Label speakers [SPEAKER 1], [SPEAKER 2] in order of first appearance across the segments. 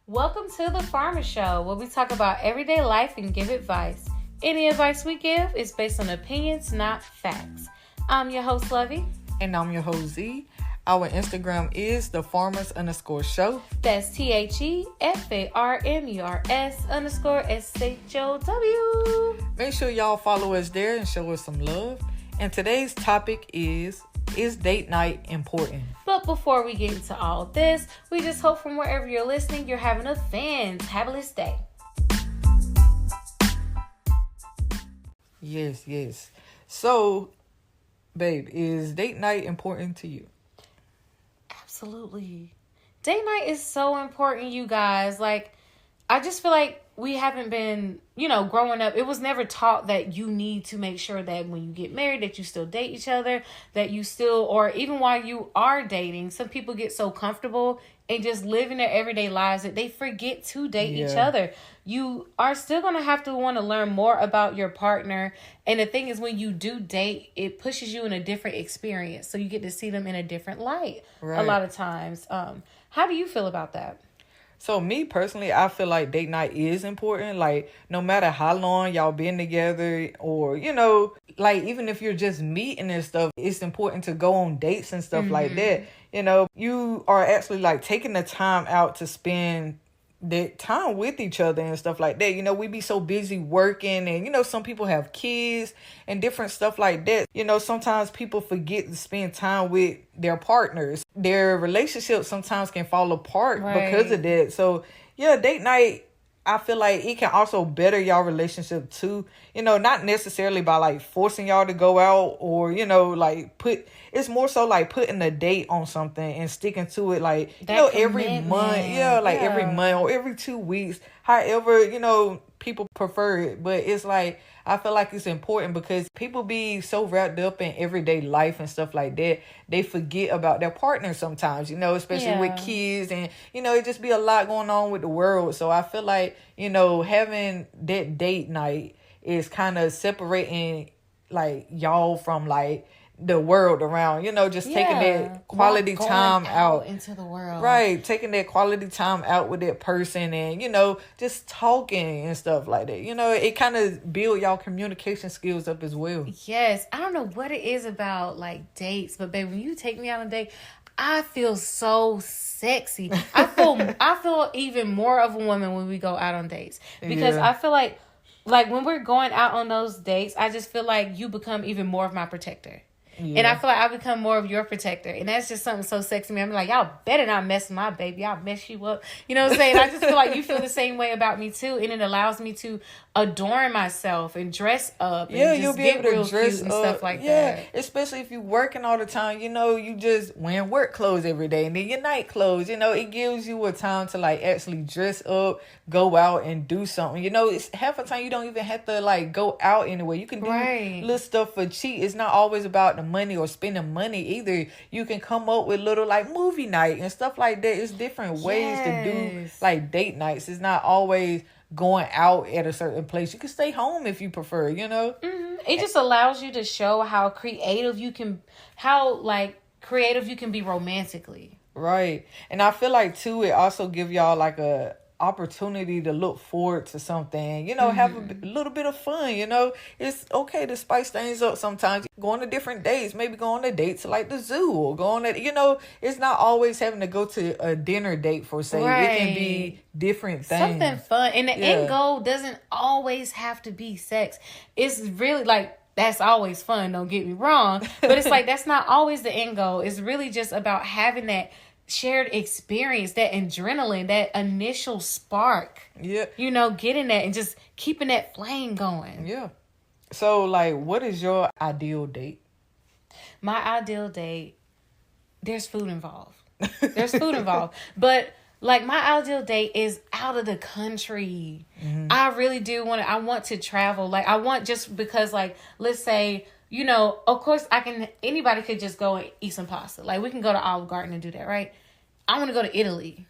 [SPEAKER 1] Welcome to the Farmer Show, where we talk about everyday life and give advice. Any advice we give is based on opinions, not facts. I'm your host, Lovey.
[SPEAKER 2] And I'm your host, Z. Our Instagram is thefarmers_show.
[SPEAKER 1] That's TheFarmers_SHOW.
[SPEAKER 2] Make sure y'all follow us there and show us some love. And today's topic is date night important?
[SPEAKER 1] But before we get into all this, we just hope from wherever you're listening, you're having a fantabulous day.
[SPEAKER 2] Yes. So, babe, is date night important to you?
[SPEAKER 1] Absolutely. Date night is so important, you guys. I just feel like we haven't been, growing up. It was never taught that you need to make sure that when you get married, that you still date each other, that you still, or even while you are dating, some people get so comfortable and just living their everyday lives that they forget to date each other. You are still going to have to want to learn more about your partner. And the thing is, when you do date, it pushes you in a different experience. So you get to see them in a different light a lot of times. How do you feel about that?
[SPEAKER 2] So me personally, I feel like date night is important. Like, no matter how long y'all been together or, even if you're just meeting and stuff, it's important to go on dates and stuff like that. You are actually taking the time out to spend that time with each other and stuff like that. We be so busy working and, some people have kids and different stuff like that. Sometimes people forget to spend time with their partners. Their relationships sometimes can fall apart because of that. So, date night, I feel like it can also better y'all relationship too. Not necessarily by forcing y'all to go out or, it's more so putting a date on something and sticking to it every month. Every month or every 2 weeks. However, people prefer it. But it's I feel like it's important because people be so wrapped up in everyday life and stuff like that. They forget about their partner sometimes, especially with kids and, it just be a lot going on with the world. So I feel like, having that date night is kind of separating y'all from the world around, just taking that quality time out
[SPEAKER 1] into the world.
[SPEAKER 2] Right. Taking that quality time out with that person and, just talking and stuff like that. It kind of build y'all communication skills up as well.
[SPEAKER 1] Yes. I don't know what it is about dates, but babe, when you take me out on a date, I feel so sexy. I feel even more of a woman when we go out on dates because I feel like when we're going out on those dates, I just feel like you become even more of my protector. Yeah. And I feel like I become more of your protector. And that's just something so sexy to me. I'm like, y'all better not mess with my baby. Y'all mess you up. You know what I'm saying? I just feel like you feel the same way about me too. And it allows me to adorn myself and dress up. And
[SPEAKER 2] you'll be able to dress
[SPEAKER 1] and
[SPEAKER 2] up.
[SPEAKER 1] Stuff like that.
[SPEAKER 2] Especially if you're working all the time. You just wearing work clothes every day. And then your night clothes. It gives you a time to actually dress up, go out and do something. It's half the time you don't even have to go out anywhere. You can do little stuff for cheap. It's not always about the money or spending money either. You can come up with little movie night and stuff like that. It's different ways to do date nights. It's not always going out at a certain place. You can stay home if you prefer,
[SPEAKER 1] It just allows you to show how creative you can be romantically.
[SPEAKER 2] Right. And I feel too, it also give y'all a opportunity to look forward to something, have a little bit of fun, it's okay to spice things up sometimes. Go on to different dates, maybe go on a date to the zoo or go on it's not always having to go to a dinner date for say. It can be different things.
[SPEAKER 1] Something fun. And the end goal doesn't always have to be sex. It's really that's always fun, don't get me wrong. But it's that's not always the end goal. It's really just about having that shared experience, that adrenaline, that initial spark.
[SPEAKER 2] Yeah.
[SPEAKER 1] Getting that and just keeping that flame going.
[SPEAKER 2] Yeah. So, what is your ideal date?
[SPEAKER 1] My ideal date, there's food involved. But, my ideal date is out of the country. Mm-hmm. I really do I want to travel. I want just because, let's say, of course anybody could just go and eat some pasta. We can go to Olive Garden and do that, right? I want to go to Italy.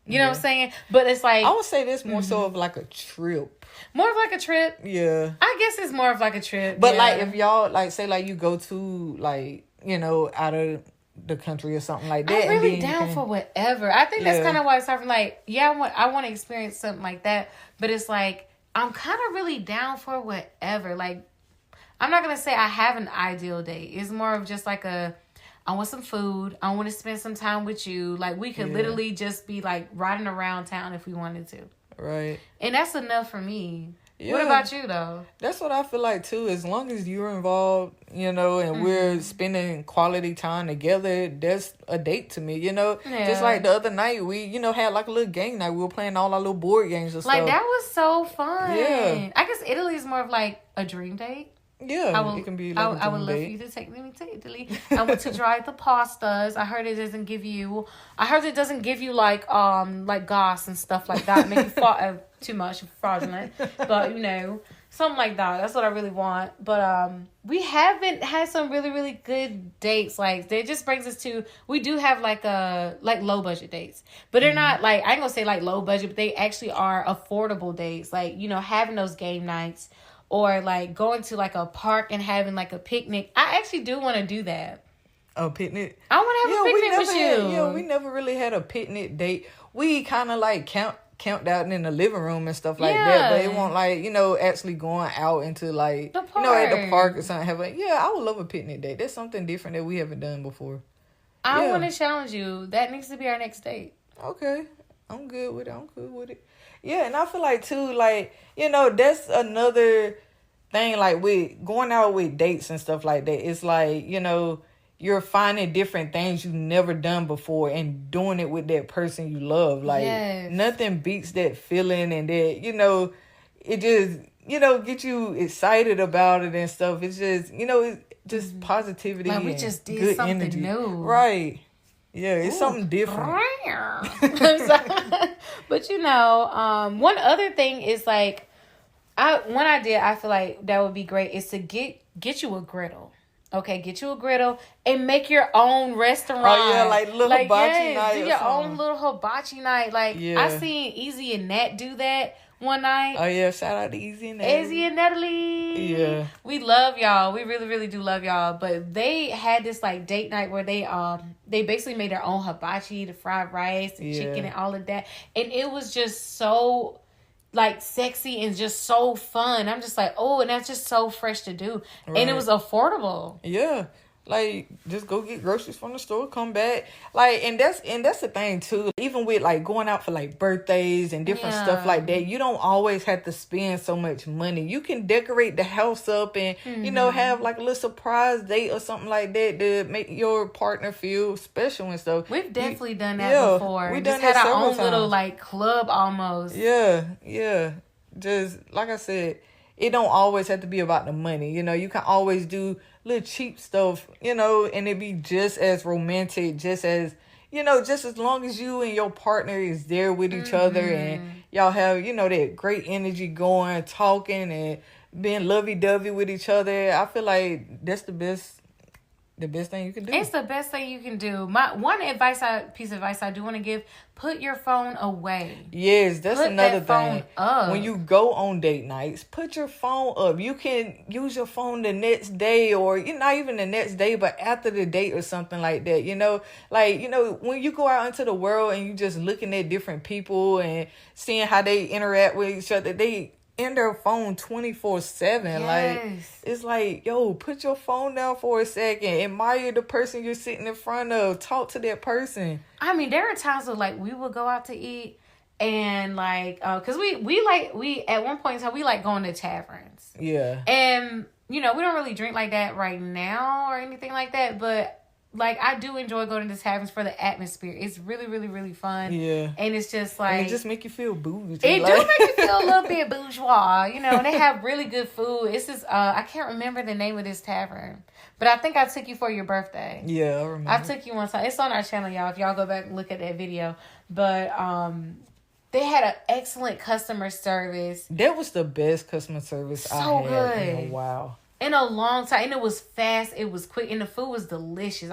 [SPEAKER 1] You know what I'm saying? But it's
[SPEAKER 2] I would say this more so of a trip.
[SPEAKER 1] More of a trip?
[SPEAKER 2] Yeah.
[SPEAKER 1] I guess it's more of a trip.
[SPEAKER 2] But if y'all, say you go to, out of the country or something like that.
[SPEAKER 1] I'm really
[SPEAKER 2] and then
[SPEAKER 1] down for whatever. I think that's kind of why it's hard. Like, yeah, I want to experience something like that, but it's like I'm kind of really down for whatever. Like, I'm not gonna say I have an ideal date. It's more of just like I want some food. I want to spend some time with you. Like, we could literally just be like riding around town if we wanted to.
[SPEAKER 2] Right.
[SPEAKER 1] And that's enough for me.
[SPEAKER 2] Yeah.
[SPEAKER 1] What about you, though?
[SPEAKER 2] That's what I feel like, too. As long as you're involved, you know, and we're spending quality time together, that's a date to me, you know?
[SPEAKER 1] Yeah.
[SPEAKER 2] Just like the other night, we, you know, had like a little game night. We were playing all our little board games and stuff.
[SPEAKER 1] Like, that was so fun.
[SPEAKER 2] Yeah.
[SPEAKER 1] I guess Italy is more of like a dream date.
[SPEAKER 2] Yeah, it can be like
[SPEAKER 1] I would love for you to take me to Italy. I want to try the pastas. I heard it doesn't give you like goss and stuff like that. Make you too much fraudulent. But you know, something like that. That's what I really want. But we haven't had some really, really good dates. Like, that just brings us to, we do have like low budget dates. But they're not like, I ain't gonna say like low budget, but they actually are affordable dates. Like, you know, having those game nights. Or, like, going to, like, a park and having, like, a picnic. I actually do want to do that.
[SPEAKER 2] A picnic?
[SPEAKER 1] I want to have a picnic with you.
[SPEAKER 2] Yeah, we never really had a picnic date. We kind of, like, camped out in the living room and stuff like that. But it won't, like, you know, actually going out into, like, you know, at the park or something. I would love a picnic date. That's something different that we haven't done before.
[SPEAKER 1] I want to challenge you. That needs to be our next date.
[SPEAKER 2] Okay. I'm good with it. Yeah, and I feel like, too, like, you know, that's another thing, like, with going out with dates and stuff like that. It's like, you know, you're finding different things you've never done before and doing it with that person you love. Like, nothing beats that feeling and that, you know, it just, you know, get you excited about it and stuff. It's just, you know, it's just positivity.
[SPEAKER 1] Like, we just did something energy. New.
[SPEAKER 2] Right. Yeah, it's something different.
[SPEAKER 1] But, you know, one other thing is, like, one idea I feel like that would be great is to get you a griddle. Okay, get you a griddle and make your own restaurant.
[SPEAKER 2] Oh, yeah, like little hibachi night.
[SPEAKER 1] Do your own little hibachi night. Like, I seen Easy and Nat do that one night.
[SPEAKER 2] Oh, yeah, shout out to Easy and Natalie.
[SPEAKER 1] Easy and Natalie.
[SPEAKER 2] Yeah.
[SPEAKER 1] We love y'all. We really, really do love y'all. But they had this, like, date night where they basically made their own hibachi, the fried rice, the chicken, and all of that. And it was just so, like, sexy and just so fun. I'm just like, oh, and that's just so fresh to do. Right. And it was affordable.
[SPEAKER 2] Yeah. Like, just go get groceries from the store, come back. Like, and that's the thing, too. Even with, like, going out for, like, birthdays and different stuff like that, you don't always have to spend so much money. You can decorate the house up and, you know, have, like, a little surprise date or something like that to make your partner feel special and stuff.
[SPEAKER 1] We've definitely done that before. We just had our own little, like, club almost.
[SPEAKER 2] Yeah. Just, like I said, it don't always have to be about the money. You know, you can always do little cheap stuff, you know, and it be just as romantic, just as, you know, just as long as you and your partner is there with each other and y'all have, you know, that great energy going, talking and being lovey-dovey with each other. I feel like that's the best thing you can do.
[SPEAKER 1] It's the best thing you can do. My one piece of advice I do want to give: put your phone away.
[SPEAKER 2] Yes, that's another thing. When you go on date nights, put your phone up. You can use your phone the next day, or not even the next day, but after the date or something like that. You know, like, you know, when you go out into the world and you just looking at different people and seeing how they interact with each other, they in their phone 24/7. Like, it's like, yo, put your phone down for a second, admire the person you're sitting in front of, talk to that person.
[SPEAKER 1] I mean, there are times where, like, we will go out to eat and, like, because we at one point in time we like going to taverns. And, you know, we don't really drink like that right now or anything like that, but, like, I do enjoy going to the taverns for the atmosphere. It's really, really, really fun.
[SPEAKER 2] Yeah.
[SPEAKER 1] And it's just like...
[SPEAKER 2] And it just make you feel bougie.
[SPEAKER 1] It do make you feel a little bit bourgeois. You know, and they have really good food. It's just... I can't remember the name of this tavern. But I think I took you for your birthday.
[SPEAKER 2] Yeah, I remember.
[SPEAKER 1] I took you one time. It's on our channel, y'all, if y'all go back and look at that video. But they had an excellent customer service.
[SPEAKER 2] That was the best customer service I had in a while.
[SPEAKER 1] In a long time, and it was fast, it was quick, and the food was delicious.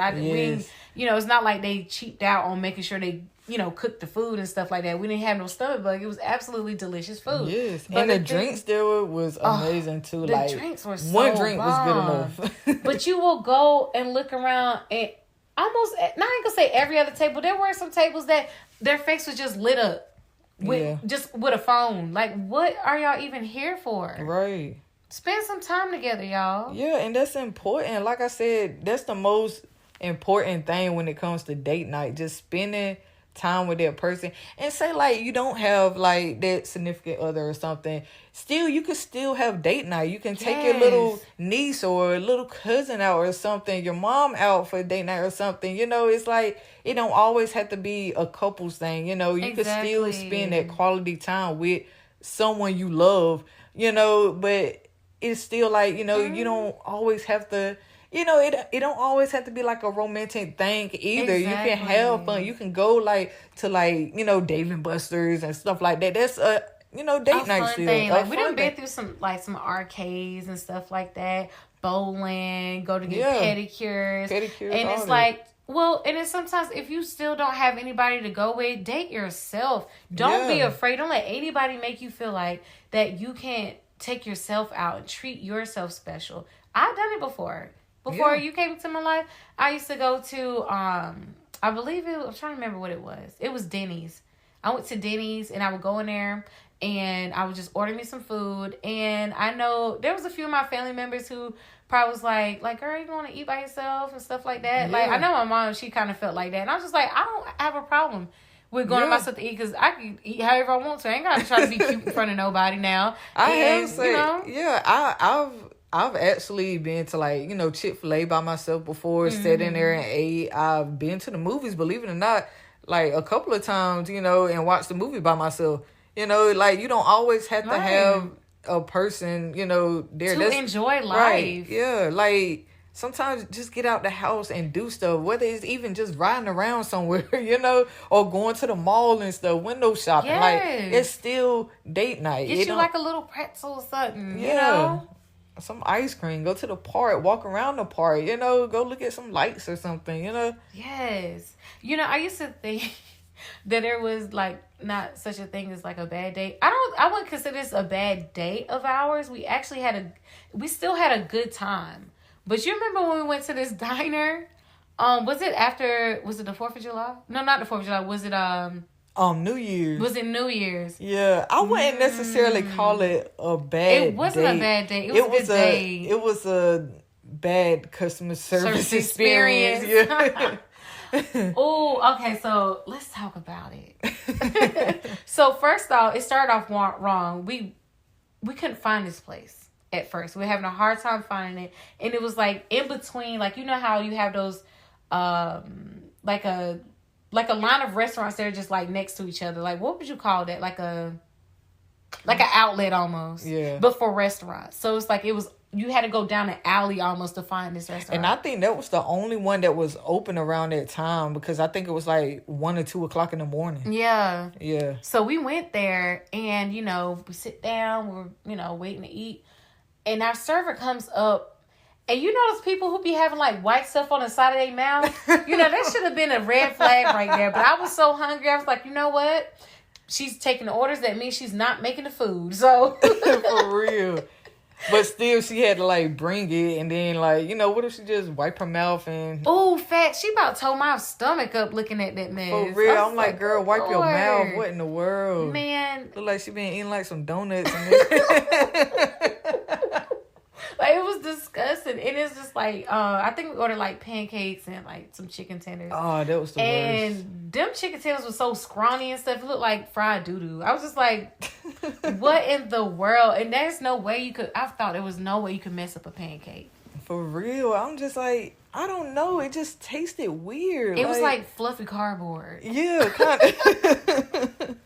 [SPEAKER 1] You know, it's not like they cheaped out on making sure they, you know, cooked the food and stuff like that. We didn't have no stomach bug. It was absolutely delicious food.
[SPEAKER 2] Yes, but and the drinks there was amazing too.
[SPEAKER 1] The drinks were so
[SPEAKER 2] one drink was good enough.
[SPEAKER 1] But you will go and look around, and almost, not even gonna say every other table. There were some tables that their face was just lit up with a phone. Like, what are y'all even here for?
[SPEAKER 2] Right.
[SPEAKER 1] Spend some time together, y'all.
[SPEAKER 2] Yeah, and that's important. Like I said, that's the most important thing when it comes to date night. Just spending time with that person. And say, like, you don't have, like, that significant other or something. Still, you could still have date night. You can take your little niece or little cousin out or something. Your mom out for date night or something. You know, it's like, it don't always have to be a couples thing. You know, you could still spend that quality time with someone you love. You know, but it's still like, you know, you don't always have to, you know, it don't always have to be like a romantic thing either. You can have fun. You can go like to like, you know, Dave and Buster's and stuff like that. That's a, you know, date night still.
[SPEAKER 1] Thing. Like, we done been through some arcades and stuff like that. Bowling, go to get pedicures. And it's like, well, and then sometimes if you still don't have anybody to go with, date yourself. Don't be afraid. Don't let anybody make you feel like that you can't take yourself out and treat yourself special. I've done it before. Before you came into my life, I used to go to, I believe I'm trying to remember what it was. It was Denny's. I went to Denny's and I would go in there and I would just order me some food. And I know there was a few of my family members who probably was like, girl, you want to eat by yourself and stuff like that. Yeah. Like, I know my mom, she kind of felt like that. And I was just like, I don't have a problem with going to myself to eat because I can eat however I want to. I ain't got to try to be cute in front of nobody now.
[SPEAKER 2] I've actually been to like, you know, Chick-fil-A by myself before, sat in there and ate. I've been to the movies, believe it or not, like a couple of times, you know, and watched the movie by myself. You know, like you don't always have to have a person, you know, there
[SPEAKER 1] to enjoy life.
[SPEAKER 2] Right. Yeah, like sometimes just get out the house and do stuff, whether it's even just riding around somewhere, you know, or going to the mall and stuff, window shopping. Yes. Like, it's still date night.
[SPEAKER 1] Get you like a little pretzel or something, you know?
[SPEAKER 2] Some ice cream. Go to the park, walk around the park, you know, go look at some lights or something, you know?
[SPEAKER 1] Yes. You know, I used to think that there was like not such a thing as like a bad date. I wouldn't consider this a bad date of ours. We actually we still had a good time. But you remember when we went to this diner? Was it the 4th of July? No, not the 4th of July. Was it
[SPEAKER 2] New Year's.
[SPEAKER 1] Was it New Year's?
[SPEAKER 2] Yeah. I wouldn't necessarily call it a bad date.
[SPEAKER 1] It wasn't a bad date. It was a good day.
[SPEAKER 2] It was a bad customer service experience. Yeah.
[SPEAKER 1] Oh, okay. So let's talk about it. So first off, it started off wrong. We couldn't find this place at first. We were having a hard time finding it, and it was like in between. Like, you know how you have those, like a line of restaurants that are just like next to each other. Like, what would you call that? Like an outlet almost.
[SPEAKER 2] Yeah.
[SPEAKER 1] But for restaurants. So it's like you had to go down an alley almost to find this restaurant.
[SPEAKER 2] And I think that was the only one that was open around that time because I think it was like 1 or 2 o'clock in the morning.
[SPEAKER 1] Yeah.
[SPEAKER 2] Yeah.
[SPEAKER 1] So we went there and, you know, we sit down, we're, you know, waiting to eat. And our server comes up. And you know those people who be having like white stuff on the side of their mouth? You know, that should have been a red flag right there. But I was so hungry. I was like, you know what? She's taking the orders. That means she's not making the food. So
[SPEAKER 2] for real. But still, she had to like bring it. And then like, you know, what if she just wipe her mouth and...
[SPEAKER 1] Oh, fat. She about tore my stomach up looking at that mess.
[SPEAKER 2] For real. I'm like, girl, wipe your mouth. What in the world?
[SPEAKER 1] Man.
[SPEAKER 2] Look like she been eating like some donuts.
[SPEAKER 1] Like, it was disgusting. And it's just like, I think we ordered like pancakes and like some chicken tenders.
[SPEAKER 2] Oh, that was the worst.
[SPEAKER 1] And them chicken tenders were so scrawny and stuff. It looked like fried doo-doo. I was just like, what in the world? And there's no way I thought there was no way you could mess up a pancake.
[SPEAKER 2] For real. I'm just like, I don't know. It just tasted weird.
[SPEAKER 1] It was like fluffy cardboard.
[SPEAKER 2] Yeah, kind of.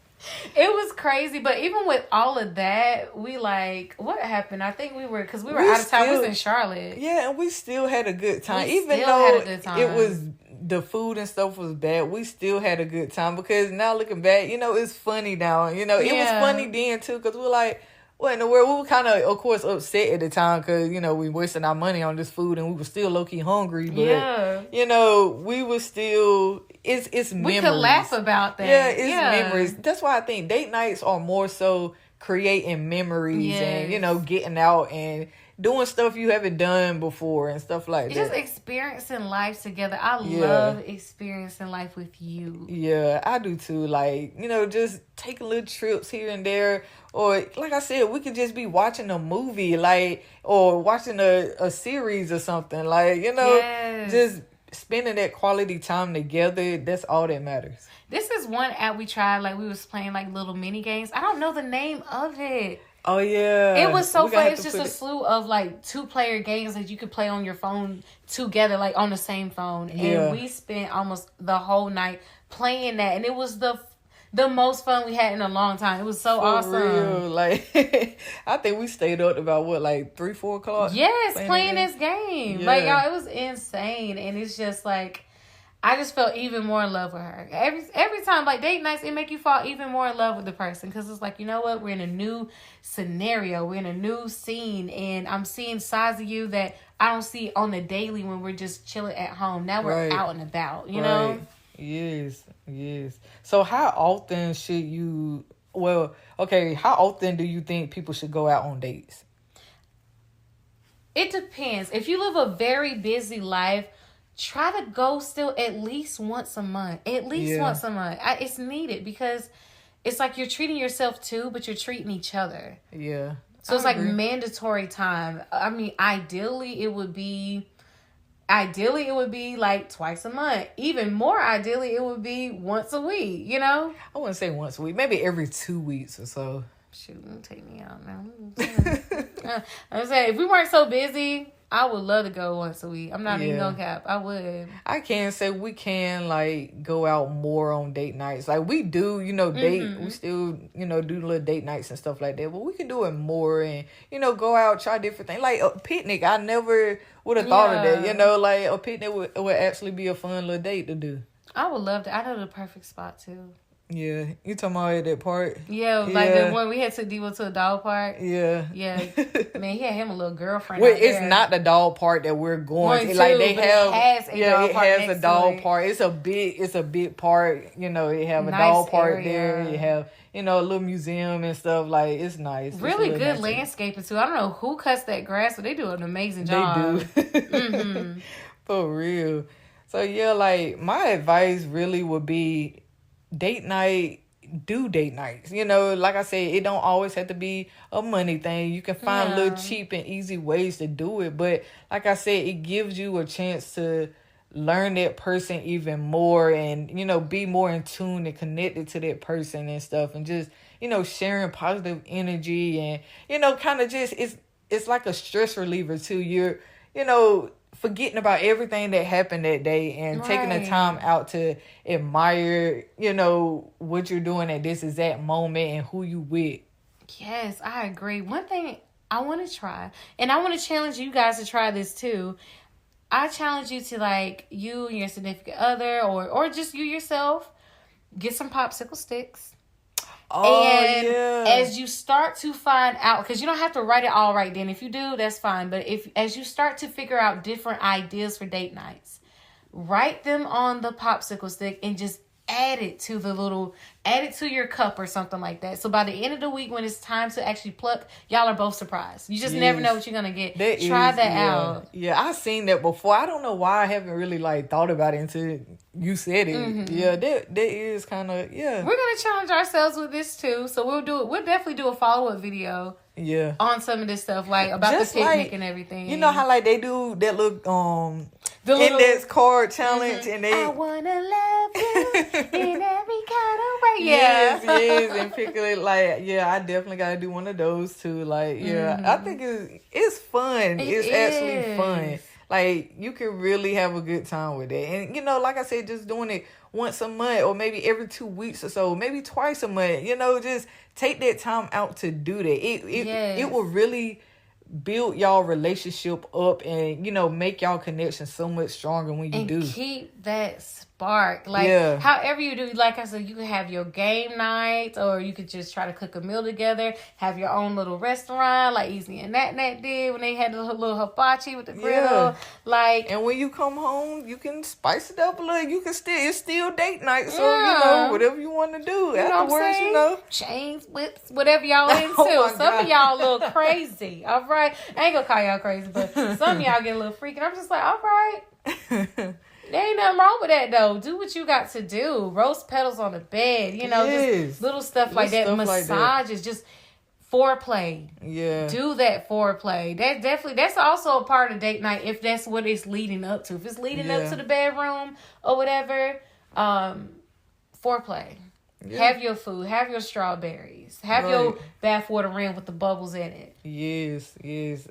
[SPEAKER 1] It was crazy, but even with all of that, we like, what happened? I think we were out of town. We was in Charlotte.
[SPEAKER 2] Yeah, and we still had a good time. Even though it was, the food and stuff was bad, we still had a good time because now looking back, you know, it's funny now. You know, it was funny then too because we were like, what in the world? We were kind of course, upset at the time because, you know, we wasting our money on this food and we were still low-key hungry. But, you know, we were still... It's memories.
[SPEAKER 1] We could laugh about that.
[SPEAKER 2] Yeah, it's memories. That's why I think date nights are more so creating memories and, you know, getting out and doing stuff you haven't done before and stuff like
[SPEAKER 1] Just
[SPEAKER 2] that.
[SPEAKER 1] experiencing life together. I love experiencing life with you.
[SPEAKER 2] Yeah, I do too. Like, just taking little trips here and there. Or, like I said, we could just be watching a movie, like, or watching a series or something. Like, just spending that quality time together. That's all that matters.
[SPEAKER 1] This is one app we tried. Like, we was playing, like, little mini games. I don't know the name of it.
[SPEAKER 2] Oh, yeah.
[SPEAKER 1] It was so fun. It's just a slew of, like, 2-player games that you could play on your phone together, like, on the same phone. And we spent almost the whole night playing that. And it was the most fun we had in a long time. It was so awesome.
[SPEAKER 2] Real. Like, I think we stayed up about, 3, 4 o'clock?
[SPEAKER 1] Yes, playing this game. Yeah. Like, y'all, it was insane. And it's just, like, I just felt even more in love with her. Every time, like, date nights, it make you fall even more in love with the person. Because it's like, you know what? We're in a new scenario. We're in a new scene. And I'm seeing sides of you that I don't see on the daily when we're just chilling at home. Now we're out and about, you know?
[SPEAKER 2] Yes. So how often should you... Well, okay, how often do you think people should go out on dates?
[SPEAKER 1] It depends. If you live a very busy life... Try to go still at least once a month. It's needed because it's like you're treating yourself too, but you're treating each other.
[SPEAKER 2] Yeah.
[SPEAKER 1] So it's like mandatory time. I mean, ideally it would be like twice a month. Even more ideally, it would be once a week, I
[SPEAKER 2] wouldn't say once a week. Maybe every 2 weeks or so.
[SPEAKER 1] Shoot, take me out now. I'm saying, if we weren't so busy... I would love to go once a week. I'm not even gonna cap. I would.
[SPEAKER 2] I can say we can go out more on date nights. Like we do, date. Mm-hmm. We still, do little date nights and stuff like that. But we can do it more and, go out, try different things. Like a picnic. I never would have thought of that. Like a picnic would actually be a fun little date to do.
[SPEAKER 1] I would love to. I know the perfect spot too.
[SPEAKER 2] Yeah, you talking about at that park?
[SPEAKER 1] Yeah, like the one we had to Devo to a dog park.
[SPEAKER 2] Yeah.
[SPEAKER 1] Man, he had him a little girlfriend.
[SPEAKER 2] Well, it's not the dog park that we're going to. Like they have, it has a dog park. It's a big park. It have a dog park there. You have, a little museum and stuff. Like it's nice.
[SPEAKER 1] Really good landscaping too. I don't know who cuts that grass, but they do an amazing job.
[SPEAKER 2] They do. Mm-hmm. For real. So yeah, like my advice really would be. Date nights. Like I said, it don't always have to be a money thing. You can find little cheap and easy ways to do it. But like I said, it gives you a chance to learn that person even more and, be more in tune and connected to that person and stuff. And just, sharing positive energy and, kind of just, it's like a stress reliever too. You're, forgetting about everything that happened that day and taking the time out to admire, what you're doing at this exact moment and who you with.
[SPEAKER 1] Yes, I agree. One thing I want to try, and I want to challenge you guys to try this too. I challenge you to you and your significant other or just you yourself, get some popsicle sticks.
[SPEAKER 2] Oh,
[SPEAKER 1] and as you start to find out, because you don't have to write it all right then. If you do, that's fine. But as you start to figure out different ideas for date nights, write them on the popsicle stick and just add it to your cup or something like that. So by the end of the week, when it's time to actually pluck, y'all are both surprised. You just never know what you're going to get. Try that out.
[SPEAKER 2] Yeah, I've seen that before. I don't know why I haven't really thought about it until you said it. Mm-hmm. Yeah, that is kind of,
[SPEAKER 1] We're going to challenge ourselves with this too. So we'll definitely do a follow-up video.
[SPEAKER 2] Yeah.
[SPEAKER 1] On some of this stuff, about just the picnic and everything.
[SPEAKER 2] You know how they do that little the index card challenge and they
[SPEAKER 1] I wanna love you in every kind of way.
[SPEAKER 2] Yes, and pick it I definitely gotta do one of those too. I think it's fun. It's actually fun. You can really have a good time with it. And like I said, just doing it once a month or maybe every 2 weeks or so, maybe twice a month, just take that time out to do that. It will really build y'all relationship up and, make y'all connection so much stronger when you do.
[SPEAKER 1] And keep that spark. However you do, like I said, you can have your game nights or you could just try to cook a meal together, have your own little restaurant like Easy and Nat did when they had the little hibachi with the grill.
[SPEAKER 2] And when you come home, you can spice it up a little. You can it's still date night. So, whatever you want to do afterwards,
[SPEAKER 1] Chains, whips, whatever y'all into. Some of y'all a little crazy. All right. right. I ain't gonna call y'all crazy, but some of y'all get a little freaky. And I'm just like, all right. There ain't nothing wrong with that, though. Do what you got to do. Rose petals on the bed. You know, just little stuff like that. Massages, just foreplay.
[SPEAKER 2] Yeah.
[SPEAKER 1] Do that foreplay. That's also a part of date night if that's what it's leading up to. If it's leading up to the bedroom or whatever, foreplay. Yeah. Have your food. Have your strawberries. Have your bathwater rim with the bubbles in it.
[SPEAKER 2] Yes.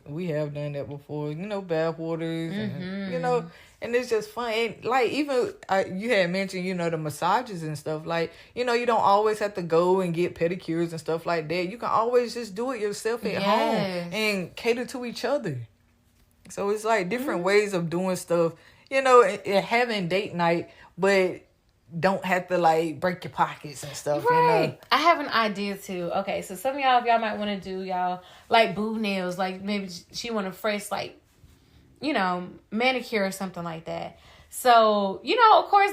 [SPEAKER 2] We have done that before. You know, bathwaters. And, you know, and it's just fun. And, like, even you had mentioned, you know, the massages and stuff. Like, you know, you don't always have to go and get pedicures and stuff like that. You can always just do it yourself at home and cater to each other. So it's like different ways of doing stuff, you know, and having date night, but don't have to like break your pockets and stuff.
[SPEAKER 1] Right.
[SPEAKER 2] You know?
[SPEAKER 1] I have an idea too. Okay, so some of y'all might want to do y'all like boob nails, like maybe she want to fresh like, you know, manicure or something like that. So, you know, of course,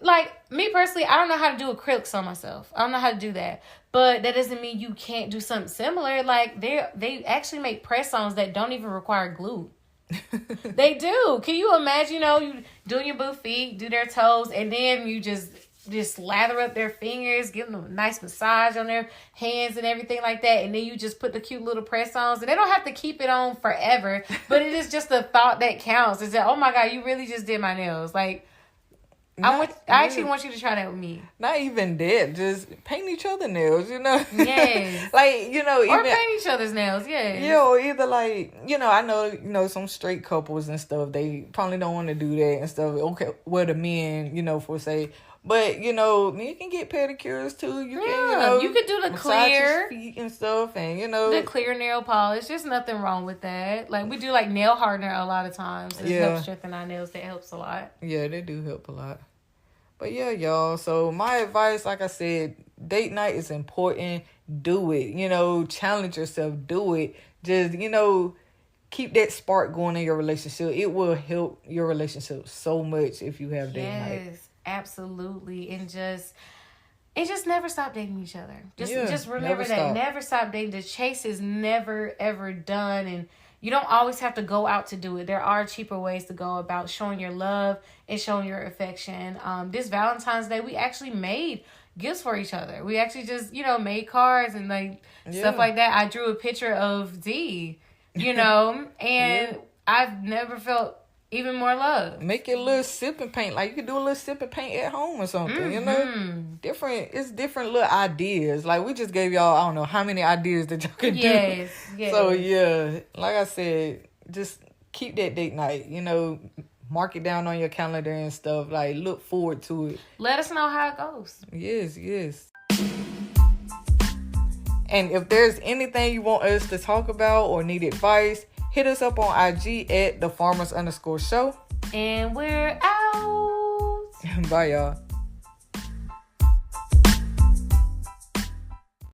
[SPEAKER 1] like me personally, I don't know how to do acrylics on myself. I don't know how to do that. But that doesn't mean you can't do something similar. Like they actually make press-ons that don't even require glue. They do. Can you imagine, you know, you doing your boo feet, do their toes, and then you just lather up their fingers, give them a nice massage on their hands and everything like that, and then you just put the cute little press-ons, and they don't have to keep it on forever, but it is just the thought that counts. Is that, oh my God, you really just did my nails. Like, I actually want you to try that with me.
[SPEAKER 2] Not even that, just paint each other nails, you know?
[SPEAKER 1] Yes.
[SPEAKER 2] Like, you know,
[SPEAKER 1] or paint each other's nails, yes.
[SPEAKER 2] Yeah, or either like, you know, I know, you know, some straight couples and stuff, they probably don't want to do that and stuff. Okay, well, the men, you know, for say, but, you know, you can get pedicures too. You can, you know,
[SPEAKER 1] you could do the clear
[SPEAKER 2] feet and stuff, and, you know,
[SPEAKER 1] the clear nail polish. There's nothing wrong with that. Like, we do like nail hardener a lot of times. It helps strengthen our nails. That helps a lot.
[SPEAKER 2] Yeah, they do help a lot. But yeah, y'all. So my advice, like I said, date night is important. Do it. You know, challenge yourself. Do it. Just, you know, keep that spark going in your relationship. It will help your relationship so much if you have date night.
[SPEAKER 1] Yes, absolutely. And just never stop dating each other. Just remember that. Never stop dating. The chase is never, ever done. And you don't always have to go out to do it. There are cheaper ways to go about showing your love and showing your affection. This Valentine's Day, we actually made gifts for each other. We actually just, you know, made cards and like stuff like that. I drew a picture of D, you know, and I've never felt even more love.
[SPEAKER 2] Make your little sip and paint. Like, you can do a little sip and paint at home or something, you know? It's different little ideas. Like, we just gave y'all, I don't know how many ideas that y'all can do. Yes. So, yeah, like I said, just keep that date night, you know, mark it down on your calendar and stuff. Like, look forward to it.
[SPEAKER 1] Let us know how it goes.
[SPEAKER 2] Yes. And if there's anything you want us to talk about or need advice, hit us up on IG at @thefarmers_show.
[SPEAKER 1] And we're out.
[SPEAKER 2] Bye, y'all.